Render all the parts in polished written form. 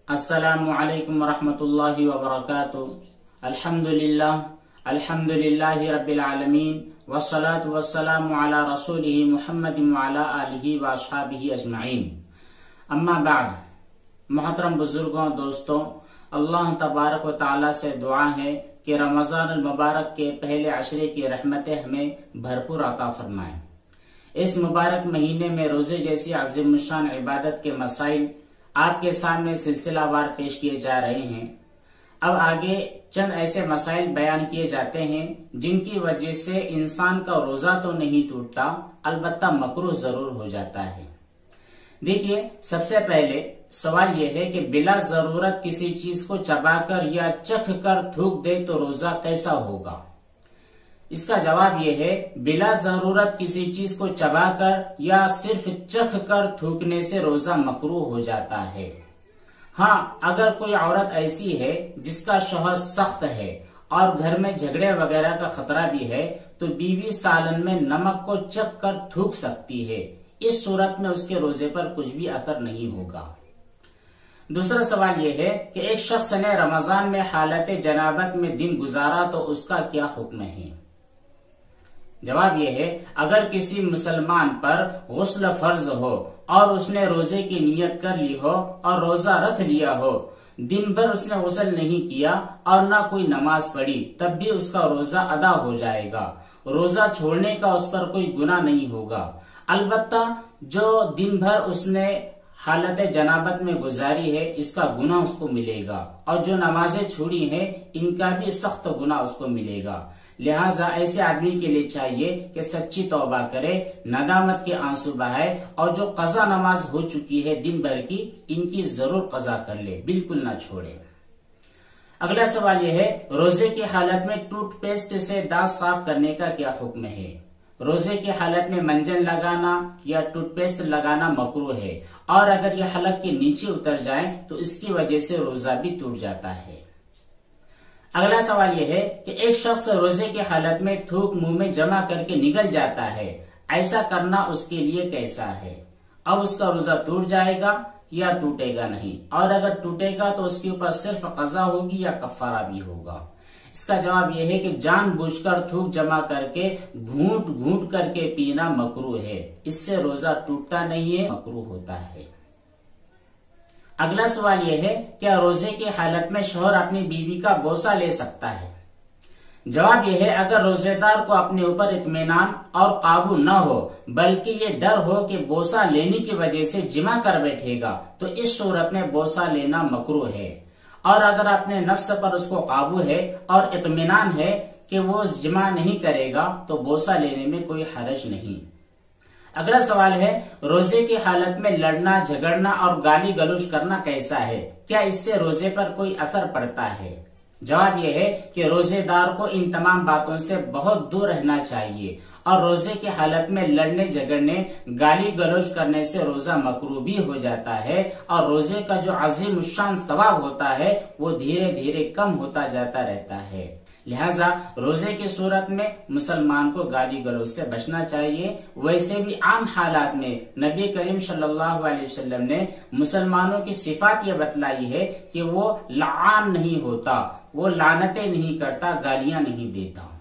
अस्सलामु अलैकुम वरहमतुल्लाहि वबरकातुहू। अल्हम्दुलिल्लाहि रब्बिल आलमीन वस्सलातु वस्सलामु अला रसूलिहि मुहम्मदिन व अला आलिहि व अस्हाबिहि अजमईन। अम्मा बाद, मोहतरम बुजुर्गों, दोस्तों, अल्लाह तबारक व तआला से दुआ है कि रमजान अल मुबारक के पहले अशरे की रहमतें हमें भरपूर अता फरमाए। इस मुबारक महीने में रोजे जैसी अज़ीमुश्शान इबादत के मसाइल आपके सामने सिलसिलावार पेश किए जा रहे हैं। अब आगे चंद ऐसे मसाइल बयान किए जाते हैं जिनकी वजह से इंसान का रोजा तो नहीं टूटता, अलबत्ता मकरूह जरूर हो जाता है। देखिए, सबसे पहले सवाल यह है कि बिला जरूरत किसी चीज को चबाकर या चख कर थूक दे तो रोजा कैसा होगा। इसका जवाब यह है, बिला जरूरत किसी चीज को चबाकर या सिर्फ चख कर थूकने से रोजा मकरूह हो जाता है। हाँ, अगर कोई औरत ऐसी है जिसका शौहर सख्त है और घर में झगड़े वगैरह का खतरा भी है, तो बीवी सालन में नमक को चख कर थूक सकती है। इस सूरत में उसके रोजे पर कुछ भी असर नहीं होगा। दूसरा सवाल यह है कि एक शख्स ने रमजान में हालत जनाबत में दिन गुजारा तो उसका क्या हुक्म है। जवाब यह है, अगर किसी मुसलमान पर गुस्ल फर्ज हो और उसने रोजे की नियत कर ली हो और रोजा रख लिया हो, दिन भर उसने गुस्ल नहीं किया और न कोई नमाज पढ़ी, तब भी उसका रोजा अदा हो जाएगा। रोजा छोड़ने का उस पर कोई गुनाह नहीं होगा। अलबत्ता जो दिन भर उसने हालत जनाबत में गुजारी है, इसका गुनाह उसको मिलेगा, और जो नमाजें छोड़ी हैं इनका भी सख्त गुनाह उसको मिलेगा। लिहाजा ऐसे आदमी के लिए चाहिए कि सच्ची तौबा करे, नदामत के आंसू बहाए और जो कज़ा नमाज हो चुकी है दिन भर की, इनकी जरूर कज़ा कर ले, बिल्कुल ना छोड़े। अगला सवाल यह है, रोजे की हालत में टूथपेस्ट से दांत साफ करने का क्या हुक्म है। रोजे की हालत में मंजन लगाना या टूथपेस्ट लगाना मकरूह है, और अगर यह हलक के नीचे उतर जाए तो इसकी वजह से रोजा भी टूट जाता है। अगला सवाल यह है कि एक शख्स रोजे की हालत में थूक मुंह में जमा करके निगल जाता है, ऐसा करना उसके लिए कैसा है। अब उसका रोजा टूट जाएगा या टूटेगा नहीं, और अगर टूटेगा तो उसके ऊपर सिर्फ कज़ा होगी या कफ़ारा भी होगा। इसका जवाब यह है कि जानबूझकर थूक जमा करके घूंट घूंट करके पीना मकरूह है। इससे रोजा टूटता नहीं है, मकरूह होता है। अगला सवाल यह है, क्या रोजे की हालत में शौहर अपनी बीवी का बोसा ले सकता है। जवाब यह है, अगर रोजेदार को अपने ऊपर इत्मीनान और काबू न हो, बल्कि ये डर हो कि बोसा लेने की वजह से जिमा कर बैठेगा, तो इस सूरत में बोसा लेना मकरूह है। और अगर अपने नफ्स पर उसको काबू है और इत्मीनान है कि वो जिमा नहीं करेगा, तो बोसा लेने में कोई हरज नहीं। अगला सवाल है, रोजे की हालत में लड़ना, झगड़ना और गाली गलौज करना कैसा है, क्या इससे रोजे पर कोई असर पड़ता है। जवाब यह है कि रोजेदार को इन तमाम बातों से बहुत दूर रहना चाहिए, और रोजे की हालत में लड़ने, झगड़ने, गाली गलौज करने से रोजा मकरूह भी हो जाता है, और रोजे का जो अज़ीमुश्शान सवाब होता है वो धीरे धीरे कम होता जाता रहता है। लिहाजा रोजे की सूरत में मुसलमान को गाली गलौज से बचना चाहिए। वैसे भी आम हालात में नबी करीम सल्लल्लाहु अलैहि वसल्लम ने मुसलमानों की सिफात ये बतलाई है कि वो लान नहीं होता, वो लानतें नहीं करता, गालियां नहीं देता।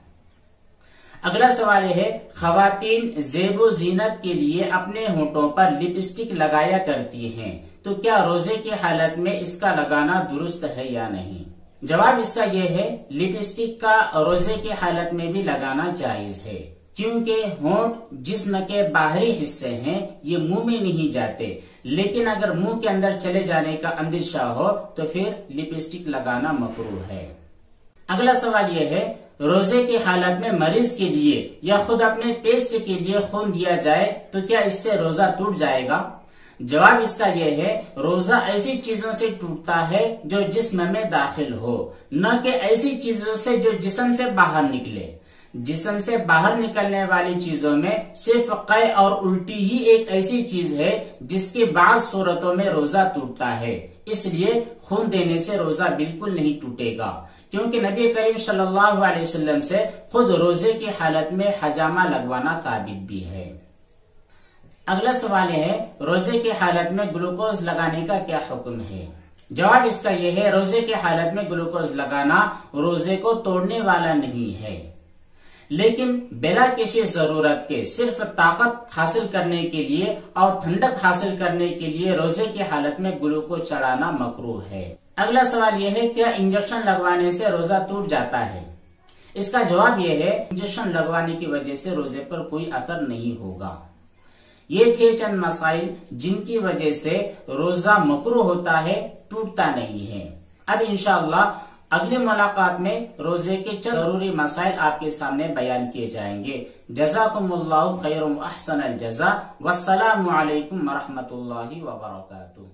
अगला सवाल है, खवातीन ज़ेबो ज़ीनत के लिए अपने होठों पर लिपस्टिक लगाया करती हैं, तो क्या रोजे की हालत में इसका लगाना दुरुस्त है या नहीं। जवाब इसका यह है, लिपस्टिक का रोजे की हालत में भी लगाना जायज है, क्योंकि होंठ जिस्म के बाहरी हिस्से हैं, ये मुंह में नहीं जाते, लेकिन अगर मुंह के अंदर चले जाने का अंदेशा हो तो फिर लिपस्टिक लगाना मकरूह है। अगला सवाल यह है, रोजे की हालत में मरीज के लिए या खुद अपने टेस्ट के लिए खून दिया जाए तो क्या इससे रोजा टूट जाएगा। जवाब इसका यह है, रोजा ऐसी चीजों से टूटता है जो जिस्म में दाखिल हो, न कि ऐसी चीजों से जो जिस्म से बाहर निकले। जिस्म से बाहर निकलने वाली चीजों में सिर्फ कै और उल्टी ही एक ऐसी चीज है जिसकी बाज़ सूरतों में रोजा टूटता है। इसलिए खून देने से रोजा बिल्कुल नहीं टूटेगा, क्योंकि नबी करीम सल्लल्लाहु अलैहि वसल्लम से खुद रोजे की हालत में हजामा लगवाना साबित भी है। अगला सवाल है, रोजे की हालत में ग्लूकोज लगाने का क्या हुक्म है। जवाब इसका यह है, रोजे की हालत में ग्लूकोज लगाना रोजे को तोड़ने वाला नहीं है, लेकिन बिना किसी जरूरत के सिर्फ ताकत हासिल करने के लिए और ठंडक हासिल करने के लिए रोजे की हालत में ग्लूकोज चढ़ाना मकरूह है। अगला सवाल यह है, क्या इंजेक्शन लगवाने से रोजा टूट जाता है? इसका जवाब यह है, इंजेक्शन लगवाने की वजह से रोजे पर कोई असर नहीं होगा। ये थे चंद मसाइल जिनकी वजह से रोजा मकरूह होता है, टूटता नहीं है। अब इंशाअल्लाह अगली मुलाकात में रोजे के चंद जरूरी मसाइल आपके सामने बयान किए जाएंगे। जज़ाकुमुल्लाहु खैरन व अहसनल जज़ा। वस्सलामु अलैकुम व रहमतुल्लाहि व बरकातुहू।